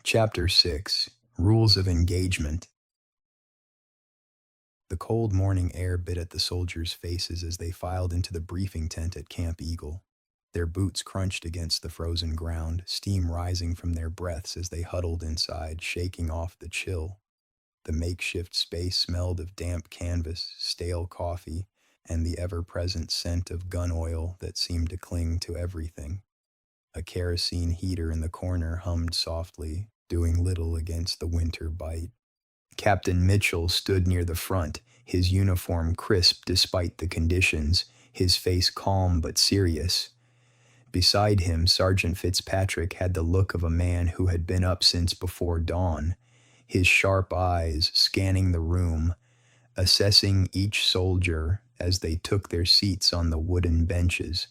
Chapter 6. Rules of Engagement. The cold morning air bit at the soldiers' faces as they filed into the briefing tent at Camp Eagle. Their boots crunched against the frozen ground, steam rising from their breaths as they huddled inside, shaking off the chill. The makeshift space smelled of damp canvas, stale coffee, and the ever-present scent of gun oil that seemed to cling to everything. A kerosene heater in the corner hummed softly, doing little against the winter bite. Captain Mitchell stood near the front, his uniform crisp despite the conditions, his face calm but serious. Beside him, Sergeant Fitzpatrick had the look of a man who had been up since before dawn, his sharp eyes scanning the room, assessing each soldier as they took their seats on the wooden benches.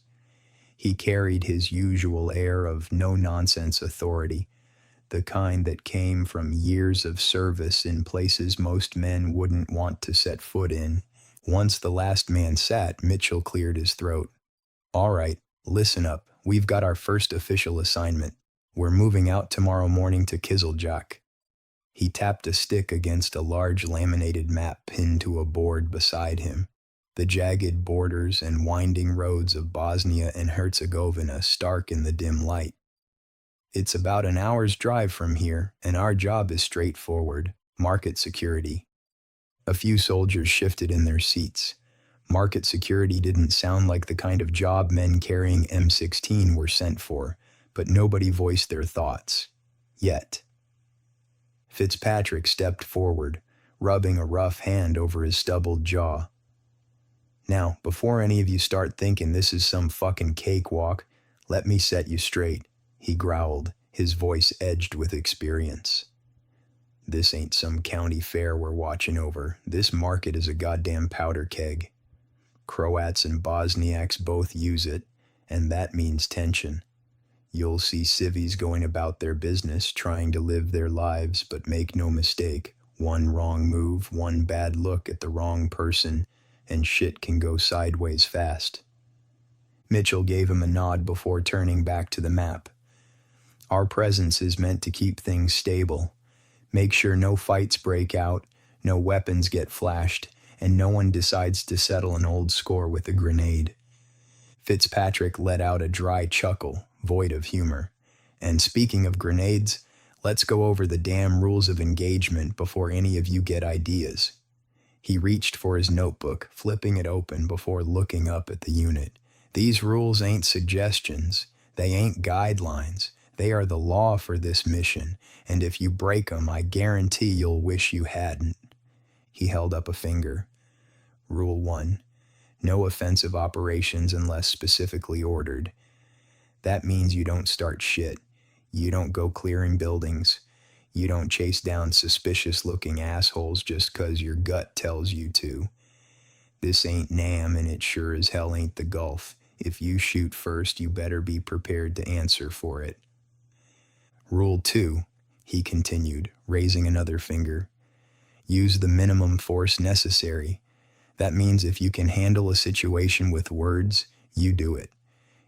He carried his usual air of no-nonsense authority, the kind that came from years of service in places most men wouldn't want to set foot in. Once the last man sat, Mitchell cleared his throat. "All right, listen up. We've got our first official assignment. We're moving out tomorrow morning to Kiseljak." He tapped a stick against a large laminated map pinned to a board beside him. The jagged borders and winding roads of Bosnia and Herzegovina stark in the dim light. "It's about an hour's drive from here, and our job is straightforward: market security." A few soldiers shifted in their seats. Market security didn't sound like the kind of job men carrying M16 were sent for, but nobody voiced their thoughts. Yet. Fitzpatrick stepped forward, rubbing a rough hand over his stubbled jaw. "Now, before any of you start thinking this is some fucking cakewalk, let me set you straight," he growled, his voice edged with experience. "This ain't some county fair we're watching over. This market is a goddamn powder keg. Croats and Bosniaks both use it, and that means tension. You'll see civvies going about their business, trying to live their lives, but make no mistake, one wrong move, one bad look at the wrong person, and shit can go sideways fast." Mitchell gave him a nod before turning back to the map. "Our presence is meant to keep things stable. Make sure no fights break out, no weapons get flashed, and no one decides to settle an old score with a grenade." Fitzpatrick let out a dry chuckle, void of humor. "And speaking of grenades, let's go over the damn rules of engagement before any of you get ideas." He reached for his notebook, flipping it open before looking up at the unit. "These rules ain't suggestions. They ain't guidelines. They are the law for this mission, and if you break 'em, I guarantee you'll wish you hadn't." He held up a finger. "Rule 1. No offensive operations unless specifically ordered. That means you don't start shit. You don't go clearing buildings. You don't chase down suspicious-looking assholes just 'cause your gut tells you to. This ain't Nam, and it sure as hell ain't the Gulf. If you shoot first, you better be prepared to answer for it." "Rule 2, he continued, raising another finger. "Use the minimum force necessary. That means if you can handle a situation with words, you do it.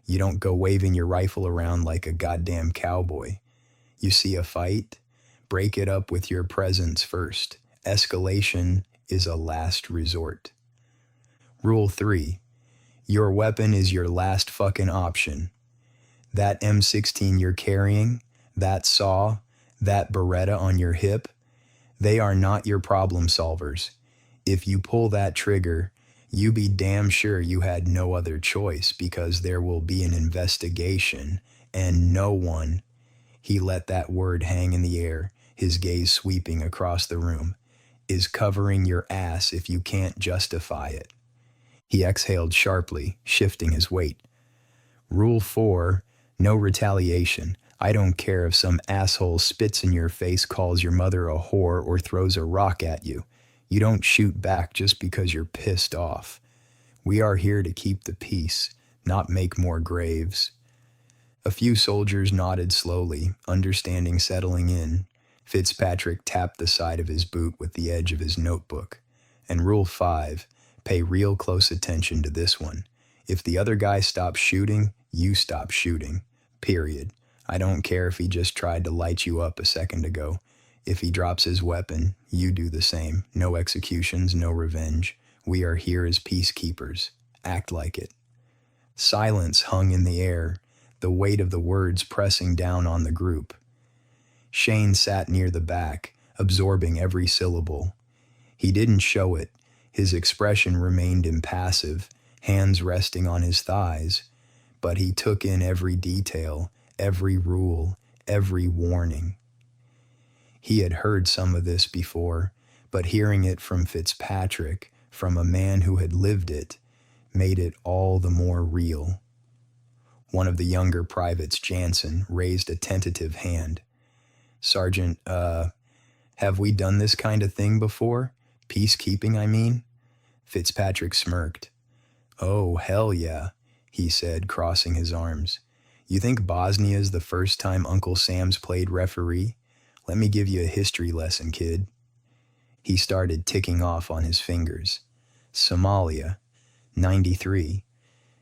You don't go waving your rifle around like a goddamn cowboy. You see a fight? Break it up with your presence first. Escalation is a last resort." Rule 3. Your weapon is your last fucking option. That M16 you're carrying, that saw, that Beretta on your hip, they are not your problem solvers. If you pull that trigger, you be damn sure you had no other choice, because there will be an investigation, and no one— he let that word hang in the air, his gaze sweeping across the room— is covering your ass if you can't justify it. He exhaled sharply, shifting his weight. Rule 4, no retaliation. I don't care if some asshole spits in your face, calls your mother a whore, or throws a rock at you. You don't shoot back just because you're pissed off. We are here to keep the peace, not make more graves." A few soldiers nodded slowly, understanding settling in. Fitzpatrick tapped the side of his boot with the edge of his notebook. "And Rule 5, pay real close attention to this one. If the other guy stops shooting, you stop shooting. Period. I don't care if he just tried to light you up a second ago. If he drops his weapon, you do the same. No executions, no revenge. We are here as peacekeepers. Act like it." Silence hung in the air, the weight of the words pressing down on the group. Shane sat near the back, absorbing every syllable. He didn't show it. His expression remained impassive, hands resting on his thighs, but he took in every detail, every rule, every warning. He had heard some of this before, but hearing it from Fitzpatrick, from a man who had lived it, made it all the more real. One of the younger privates, Jansen, raised a tentative hand. "Sergeant, have we done this kind of thing before? Peacekeeping, I mean?" Fitzpatrick smirked. "Oh, hell yeah," he said, crossing his arms. "You think Bosnia is the first time Uncle Sam's played referee? Let me give you a history lesson, kid." He started ticking off on his fingers. Somalia, 93.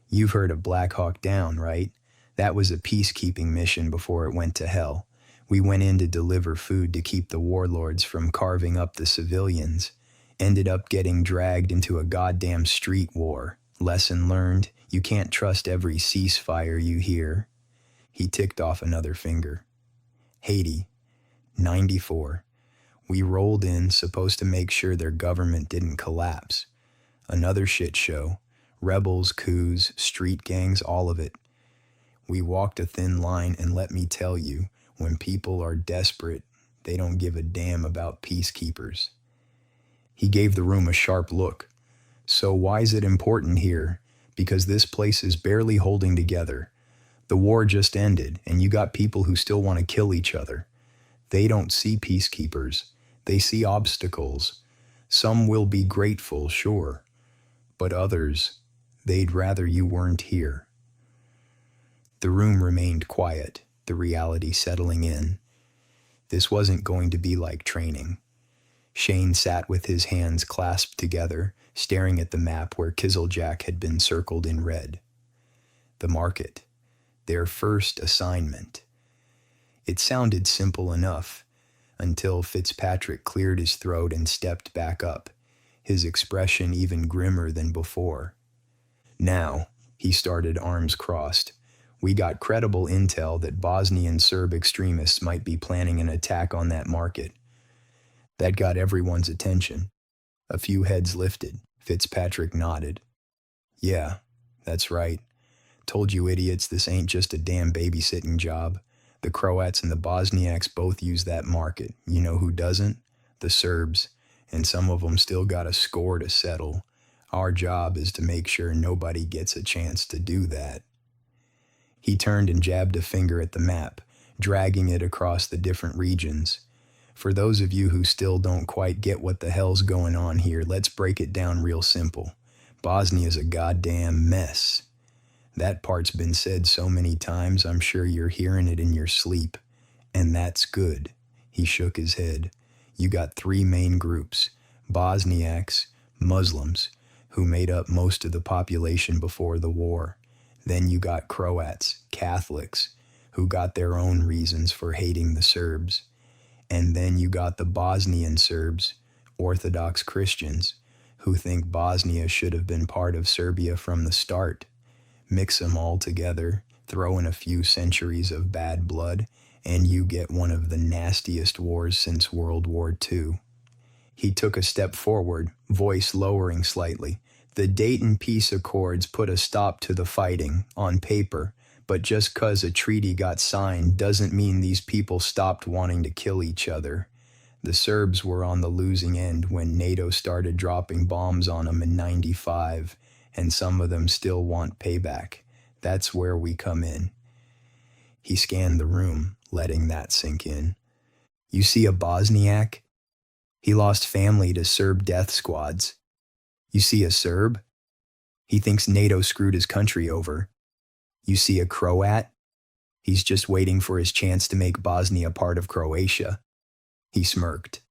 You've heard of Black Hawk Down, right? That was a peacekeeping mission before it went to hell. We went in to deliver food to keep the warlords from carving up the civilians. Ended up getting dragged into a goddamn street war. Lesson learned, you can't trust every ceasefire you hear. He ticked off another finger. Haiti, 94. We rolled in, supposed to make sure their government didn't collapse. Another shit show. Rebels, coups, street gangs, all of it. We walked a thin line, and let me tell you, when people are desperate, they don't give a damn about peacekeepers. He gave the room a sharp look. "So why is it important here? Because this place is barely holding together. The war just ended, and you got people who still want to kill each other. They don't see peacekeepers. They see obstacles. Some will be grateful, sure. But others, they'd rather you weren't here." The room remained quiet, the reality settling in. This wasn't going to be like training. Shane sat with his hands clasped together, staring at the map where Kiseljak had been circled in red. The market. Their first assignment. It sounded simple enough, until Fitzpatrick cleared his throat and stepped back up, his expression even grimmer than before. "Now," he started, arms crossed, "we got credible intel that Bosnian Serb extremists might be planning an attack on that market." That got everyone's attention. A few heads lifted. Fitzpatrick nodded. "Yeah, that's right. Told you idiots this ain't just a damn babysitting job. The Croats and the Bosniaks both use that market. You know who doesn't? The Serbs. And some of them still got a score to settle. Our job is to make sure nobody gets a chance to do that." He turned and jabbed a finger at the map, dragging it across the different regions. "For those of you who still don't quite get what the hell's going on here, let's break it down real simple. Bosnia's a goddamn mess. That part's been said so many times, I'm sure you're hearing it in your sleep. And that's good." He shook his head. "You got three main groups: Bosniaks, Muslims, who made up most of the population before the war. Then you got Croats, Catholics, who got their own reasons for hating the Serbs. And then you got the Bosnian Serbs, Orthodox Christians, who think Bosnia should have been part of Serbia from the start. Mix them all together, throw in a few centuries of bad blood, and you get one of the nastiest wars since World War II. He took a step forward, voice lowering slightly. "The Dayton Peace Accords put a stop to the fighting, on paper, but just 'cause a treaty got signed doesn't mean these people stopped wanting to kill each other. The Serbs were on the losing end when NATO started dropping bombs on them in 95, and some of them still want payback. That's where we come in." He scanned the room, letting that sink in. "You see a Bosniak? He lost family to Serb death squads. You see a Serb? He thinks NATO screwed his country over. You see a Croat? He's just waiting for his chance to make Bosnia part of Croatia." He smirked.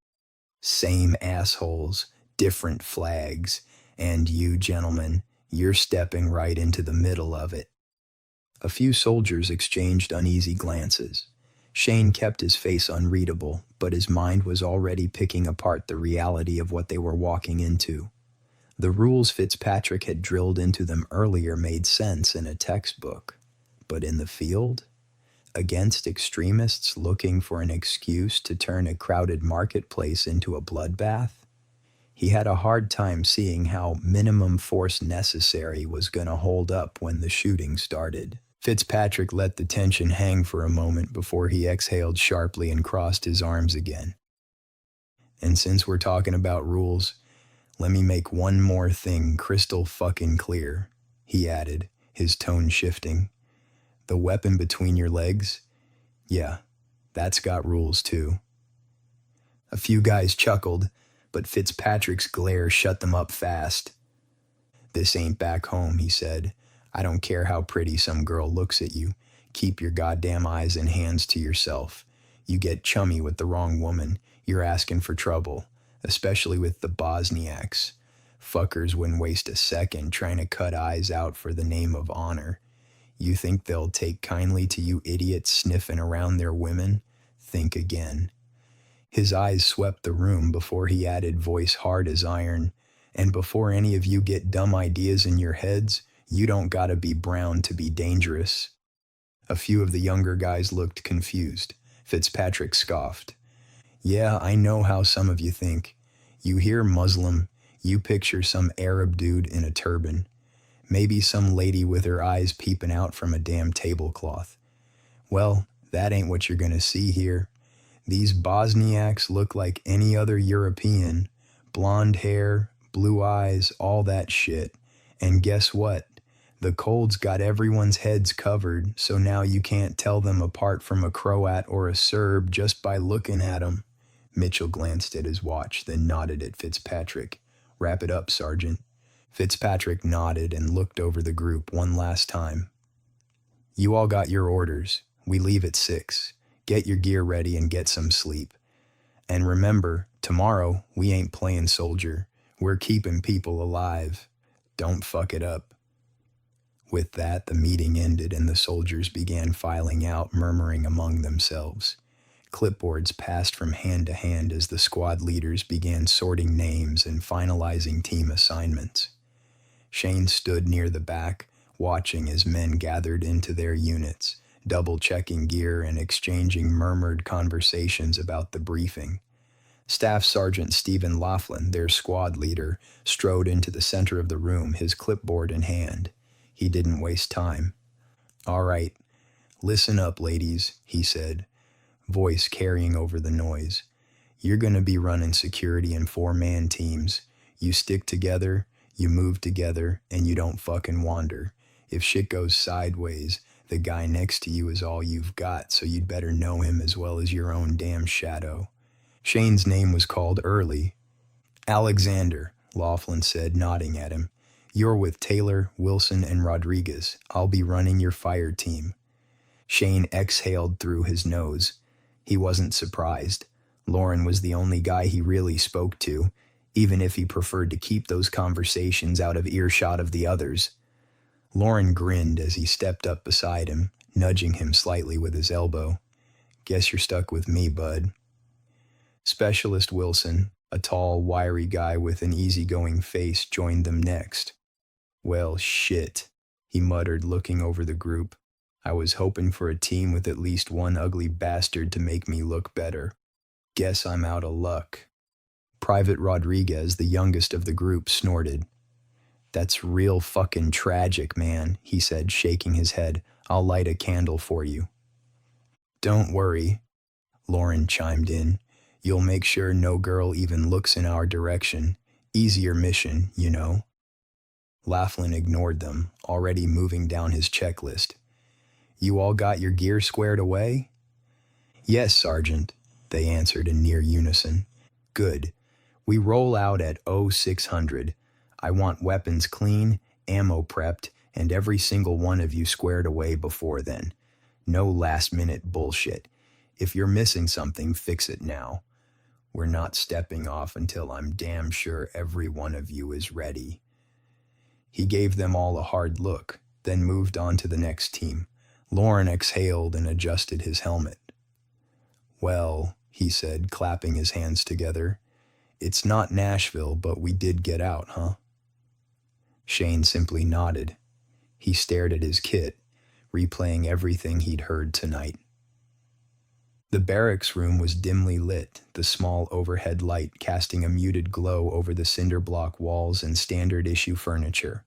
"Same assholes, different flags, and you, gentlemen, you're stepping right into the middle of it." A few soldiers exchanged uneasy glances. Shane kept his face unreadable, but his mind was already picking apart the reality of what they were walking into. The rules Fitzpatrick had drilled into them earlier made sense in a textbook. But in the field? Against extremists looking for an excuse to turn a crowded marketplace into a bloodbath? He had a hard time seeing how minimum force necessary was going to hold up when the shooting started. Fitzpatrick let the tension hang for a moment before he exhaled sharply and crossed his arms again. And since we're talking about rules, let me make one more thing crystal fucking clear, he added, his tone shifting. The weapon between your legs? Yeah, that's got rules too. A few guys chuckled, but Fitzpatrick's glare shut them up fast. This ain't back home, he said. I don't care how pretty some girl looks at you. Keep your goddamn eyes and hands to yourself. You get chummy with the wrong woman, you're asking for trouble, especially with the Bosniaks. Fuckers wouldn't waste a second trying to cut eyes out for the name of honor. You think they'll take kindly to you idiots sniffing around their women? Think again. His eyes swept the room before he added, voice hard as iron, and before any of you get dumb ideas in your heads, you don't gotta be brown to be dangerous. A few of the younger guys looked confused. Fitzpatrick scoffed. Yeah, I know how some of you think. You hear Muslim, you picture some Arab dude in a turban. Maybe some lady with her eyes peeping out from a damn tablecloth. Well, that ain't what you're gonna see here. These Bosniaks look like any other European. Blonde hair, blue eyes, all that shit. And guess what? The cold's got everyone's heads covered, so now you can't tell them apart from a Croat or a Serb just by looking at them. Mitchell glanced at his watch, then nodded at Fitzpatrick. Wrap it up, Sergeant. Fitzpatrick nodded and looked over the group one last time. You all got your orders. We leave at 6. Get your gear ready and get some sleep. And remember, tomorrow we ain't playing soldier. We're keeping people alive. Don't fuck it up. With that, the meeting ended and the soldiers began filing out, murmuring among themselves. Clipboards passed from hand to hand as the squad leaders began sorting names and finalizing team assignments. Shane stood near the back, watching as men gathered into their units, double-checking gear and exchanging murmured conversations about the briefing. Staff Sergeant Stephen Laughlin, their squad leader, strode into the center of the room, his clipboard in hand. He didn't waste time. All right, listen up, ladies, he said, voice carrying over the noise. You're going to be running security in 4-man teams. You stick together, you move together, and you don't fucking wander. If shit goes sideways, the guy next to you is all you've got, so you'd better know him as well as your own damn shadow. Shane's name was called early. Alexander, Laughlin said, nodding at him. You're with Taylor, Wilson, and Rodriguez. I'll be running your fire team. Shane exhaled through his nose. He wasn't surprised. Lauren was the only guy he really spoke to, even if he preferred to keep those conversations out of earshot of the others. Lauren grinned as he stepped up beside him, nudging him slightly with his elbow. Guess you're stuck with me, bud. Specialist Wilson, a tall, wiry guy with an easygoing face, joined them next. Well, shit, he muttered, looking over the group. I was hoping for a team with at least one ugly bastard to make me look better. Guess I'm out of luck. Private Rodriguez, the youngest of the group, snorted. That's real fucking tragic, man, he said, shaking his head. I'll light a candle for you. Don't worry, Lauren chimed in. You'll make sure no girl even looks in our direction. Easier mission, you know. Laughlin ignored them, already moving down his checklist. You all got your gear squared away? Yes, Sergeant, they answered in near unison. Good. We roll out at 0600. I want weapons clean, ammo prepped, and every single one of you squared away before then. No last-minute bullshit. If you're missing something, fix it now. We're not stepping off until I'm damn sure every one of you is ready. He gave them all a hard look, then moved on to the next team. Lauren exhaled and adjusted his helmet. "Well," he said, clapping his hands together, "it's not Nashville, but we did get out, huh?" Shane simply nodded. He stared at his kit, replaying everything he'd heard tonight. The barracks room was dimly lit, the small overhead light casting a muted glow over the cinder block walls and standard-issue furniture.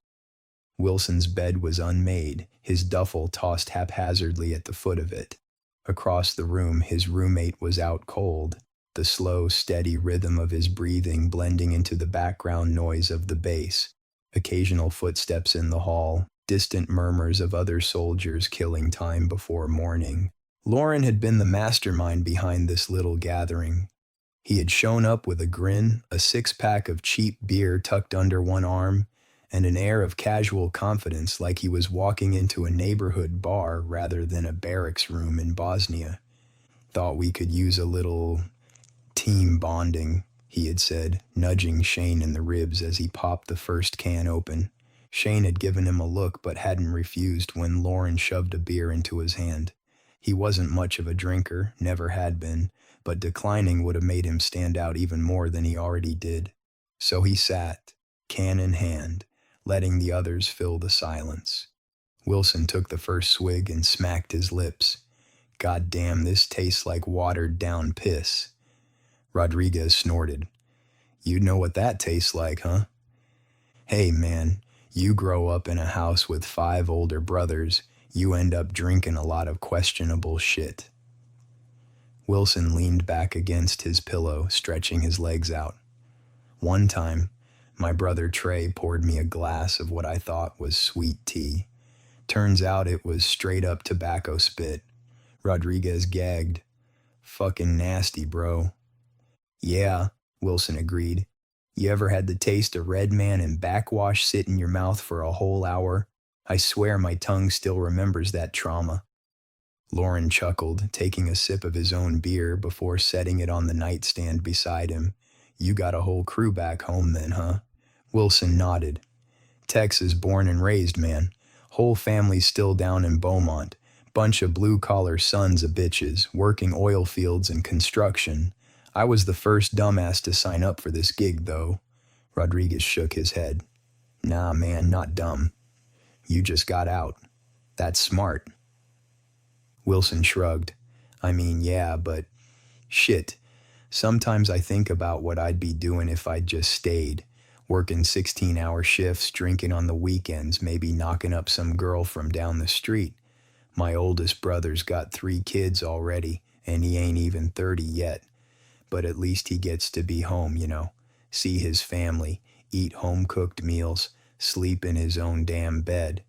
Wilson's bed was unmade, his duffel tossed haphazardly at the foot of it. Across the room, his roommate was out cold, the slow, steady rhythm of his breathing blending into the background noise of the bass. Occasional footsteps in the hall, distant murmurs of other soldiers killing time before morning. Lauren had been the mastermind behind this little gathering. He had shown up with a grin, a six-pack of cheap beer tucked under one arm, and an air of casual confidence like he was walking into a neighborhood bar rather than a barracks room in Bosnia. "Thought we could use a little team bonding," he had said, nudging Shane in the ribs as he popped the first can open. Shane had given him a look but hadn't refused when Lauren shoved a beer into his hand. He wasn't much of a drinker, never had been, but declining would have made him stand out even more than he already did. So he sat, can in hand, letting the others fill the silence. Wilson took the first swig and smacked his lips. "God damn, this tastes like watered-down piss." Rodriguez snorted. "You know what that tastes like, huh?" "Hey, man, you grow up in a house with 5 older brothers, you end up drinking a lot of questionable shit." Wilson leaned back against his pillow, stretching his legs out. "One time, my brother Trey poured me a glass of what I thought was sweet tea. Turns out it was straight up tobacco spit." Rodriguez gagged. "Fucking nasty, bro." "Yeah," Wilson agreed. "You ever had the taste of Red Man and backwash sit in your mouth for a whole hour? I swear my tongue still remembers that trauma." Lauren chuckled, taking a sip of his own beer before setting it on the nightstand beside him. "You got a whole crew back home then, huh?" Wilson nodded. "Texas born and raised, man. Whole family's still down in Beaumont. Bunch of blue-collar sons of bitches, working oil fields and construction. I was the first dumbass to sign up for this gig, though." Rodriguez shook his head. "Nah, man, not dumb. You just got out. That's smart." Wilson shrugged. "I mean, yeah, but shit. Sometimes I think about what I'd be doing if I'd just stayed. Working 16-hour shifts, drinking on the weekends, maybe knocking up some girl from down the street. My oldest brother's got 3 kids already, and he ain't even 30 yet. But at least he gets to be home, you know, see his family, eat home-cooked meals, sleep in his own damn bed."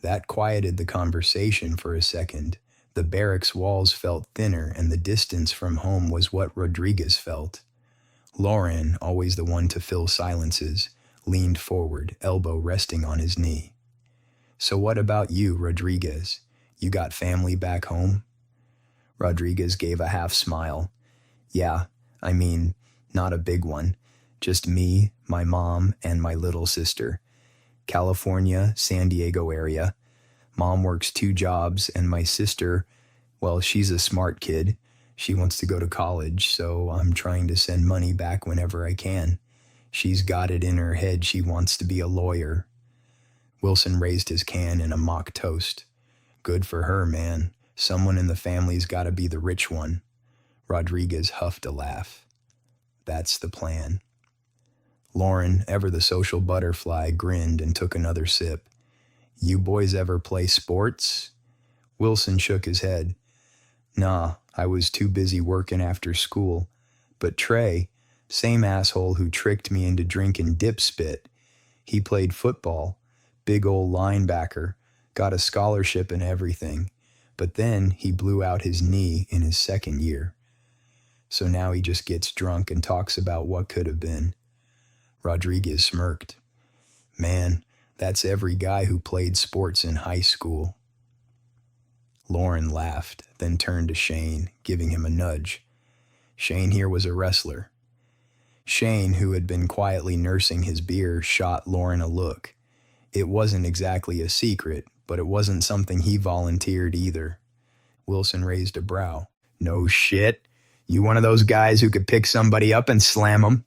That quieted the conversation for a second. The barracks walls felt thinner, and the distance from home was what Rodriguez felt. Lauren, always the one to fill silences, leaned forward, elbow resting on his knee. "So what about you, Rodriguez? You got family back home?" Rodriguez gave a half smile. "Yeah, I mean, not a big one. Just me, my mom, and my little sister. California, San Diego area. Mom works 2 jobs, and my sister, well, she's a smart kid. She wants to go to college, so I'm trying to send money back whenever I can. She's got it in her head she wants to be a lawyer." Wilson raised his can in a mock toast. "Good for her, man. Someone in the family's got to be the rich one." Rodriguez huffed a laugh. "That's the plan." Lauren, ever the social butterfly, grinned and took another sip. "You boys ever play sports?" Wilson shook his head. "Nah, I was too busy working after school. But Trey, same asshole who tricked me into drinking dip spit, he played football, big ol' linebacker, got a scholarship and everything. But then he blew out his knee in his 2nd year. So now he just gets drunk and talks about what could have been." Rodriguez smirked. "Man, that's every guy who played sports in high school." Lauren laughed, then turned to Shane, giving him a nudge. Shane here was a wrestler. Shane, who had been quietly nursing his beer, shot Lauren a look. It wasn't exactly a secret, but it wasn't something he volunteered either. Wilson raised a brow. No shit. You one of those guys who could pick somebody up and slam them?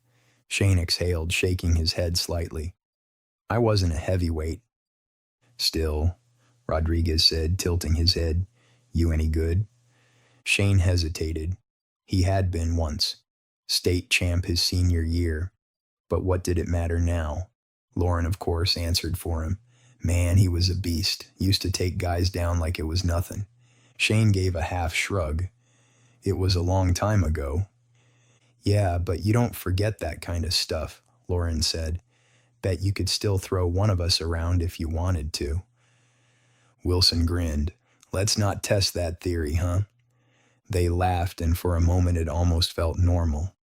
Shane exhaled, shaking his head slightly. I wasn't a heavyweight. Still, Rodriguez said, tilting his head. You any good? Shane hesitated. He had been once. State champ his senior year. But what did it matter now? Lauren, of course, answered for him. Man, he was a beast. Used to take guys down like it was nothing. Shane gave a half shrug. It was a long time ago. Yeah, but you don't forget that kind of stuff, Lauren said. Bet you could still throw one of us around if you wanted to. Wilson grinned. Let's not test that theory, huh? They laughed, and for a moment it almost felt normal.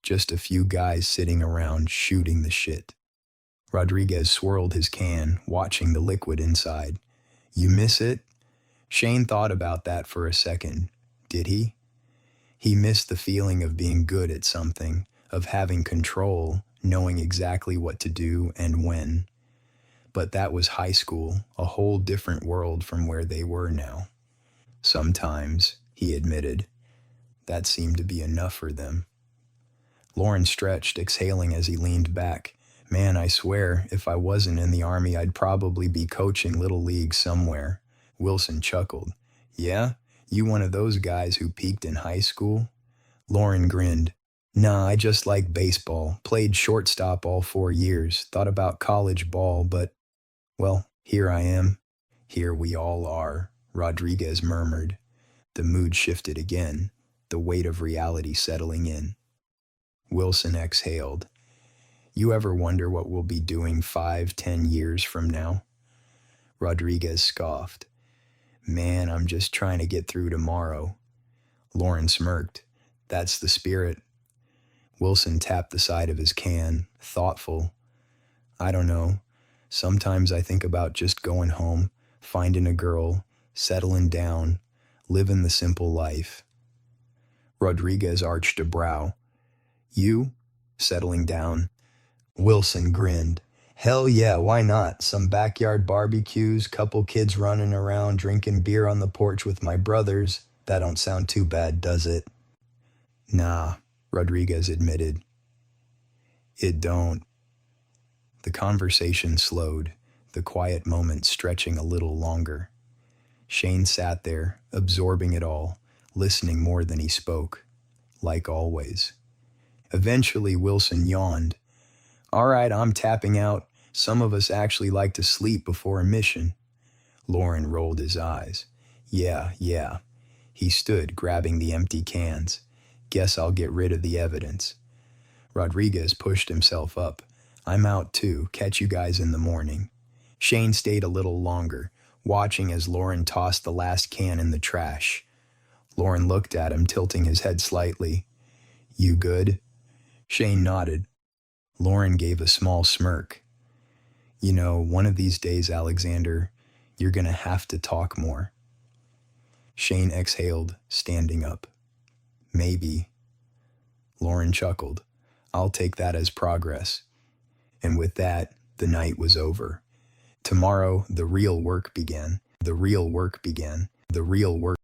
Just a few guys sitting around shooting the shit. Rodriguez swirled his can, watching the liquid inside. You miss it? Shane thought about that for a second. Did he? He missed the feeling of being good at something, of having control, knowing exactly what to do and when. But that was high school, a whole different world from where they were now. Sometimes, he admitted, that seemed to be enough for them. Lauren stretched, exhaling as he leaned back. Man, I swear, if I wasn't in the Army, I'd probably be coaching Little League somewhere. Wilson chuckled. Yeah? You one of those guys who peaked in high school? Lauren grinned. Nah, I just like baseball. Played shortstop all 4 years. Thought about college ball, but, well, here I am. Here we all are, Rodriguez murmured. The mood shifted again, the weight of reality settling in. Wilson exhaled. You ever wonder what we'll be doing 5-10 years from now? Rodriguez scoffed. Man, I'm just trying to get through tomorrow. Lauren smirked. That's the spirit. Wilson tapped the side of his can, thoughtful. I don't know. Sometimes I think about just going home, finding a girl, settling down, living the simple life. Rodriguez arched a brow. You? Settling down? Wilson grinned. Hell yeah, why not? Some backyard barbecues, couple kids running around drinking beer on the porch with my brothers. That don't sound too bad, does it? Nah, Rodriguez admitted. It don't. The conversation slowed, the quiet moment stretching a little longer. Shane sat there, absorbing it all, listening more than he spoke, like always. Eventually, Wilson yawned. All right, I'm tapping out. Some of us actually like to sleep before a mission. Lauren rolled his eyes. Yeah. He stood, grabbing the empty cans. Guess I'll get rid of the evidence. Rodriguez pushed himself up. I'm out too. Catch you guys in the morning. Shane stayed a little longer, watching as Lauren tossed the last can in the trash. Lauren looked at him, tilting his head slightly. You good? Shane nodded. Lauren gave a small smirk. You know, one of these days, Alexander, you're gonna have to talk more. Shane exhaled, standing up. Maybe. Lauren chuckled. I'll take that as progress. And with that, the night was over. Tomorrow, the real work began. The real work began. The real work